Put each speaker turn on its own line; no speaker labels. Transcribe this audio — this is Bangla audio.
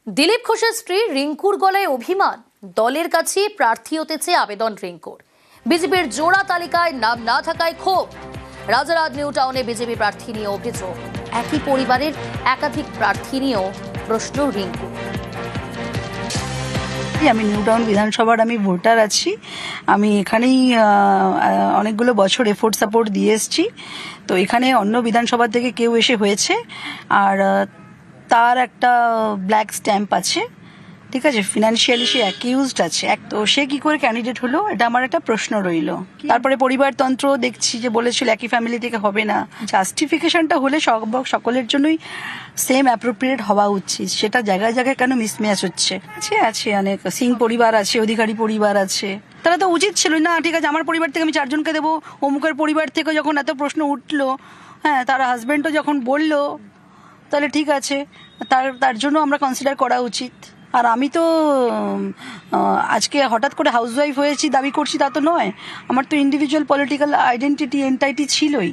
দিলীপ ঘোষের স্ত্রী রিঙ্কুর গলায় অভিমান, দলের কাছে প্রার্থী হতে চেয়ে আবেদন রিঙ্কুর। বিজেপির জোড়া তালিকায় নাম না থাকায় ক্ষোভ। রাজারহাট নিউ টাউনে বিজেপি প্রার্থী নিয়ে অভিযোগ, একই পরিবারের একাধিক প্রার্থী নিয়েও প্রশ্ন রিঙ্কু।
আমি নিউ টাউন বিধানসভার আমি ভোটার আছি। আমি এখানেই অনেকগুলো বছর এফোর্ট সাপোর্ট দিয়ে এসেছি। তো এখানে অন্য বিধানসভা থেকে কেউ এসে হয়েছে, আর তার একটা ব্ল্যাক স্ট্যাম্প আছে, ঠিক আছে, ফিনান্সিয়ালি সে অ্যাকিউজড আছে। তো সে কি করে ক্যান্ডিডেট হলো, এটা আমার একটা প্রশ্ন রইল। তারপরে পরিবারতন্ত্র দেখছি যে বলেছিল একই ফ্যামিলি থেকে হবে না। জাস্টিফিকেশনটা হলে সকলের জন্যই সেম অ্যাপ্রোপ্রিয়েট হওয়া উচিত, সেটা জায়গায় জায়গায় কেন মিসম্যাচ হচ্ছে? আছে অনেক সিং পরিবার আছে, অধিকারী পরিবার আছে, তারা তো উচিত ছিল না। ঠিক আছে, আমার পরিবার থেকে আমি 4 জনকে দেবো, অমুকের পরিবার থেকে যখন এত প্রশ্ন উঠলো, হ্যাঁ, তার হাজবেন্ডও যখন বললো, তাহলে ঠিক আছে, তার জন্য আমরা কনসিডার করা উচিত। আর আমি তো আজকে হঠাৎ করে হাউসওয়াইফ হয়েছি দাবি করছি তা তো নয়। আমার তো ইন্ডিভিজুয়াল পলিটিক্যাল আইডেন্টিটি এন্টাইটি ছিলই।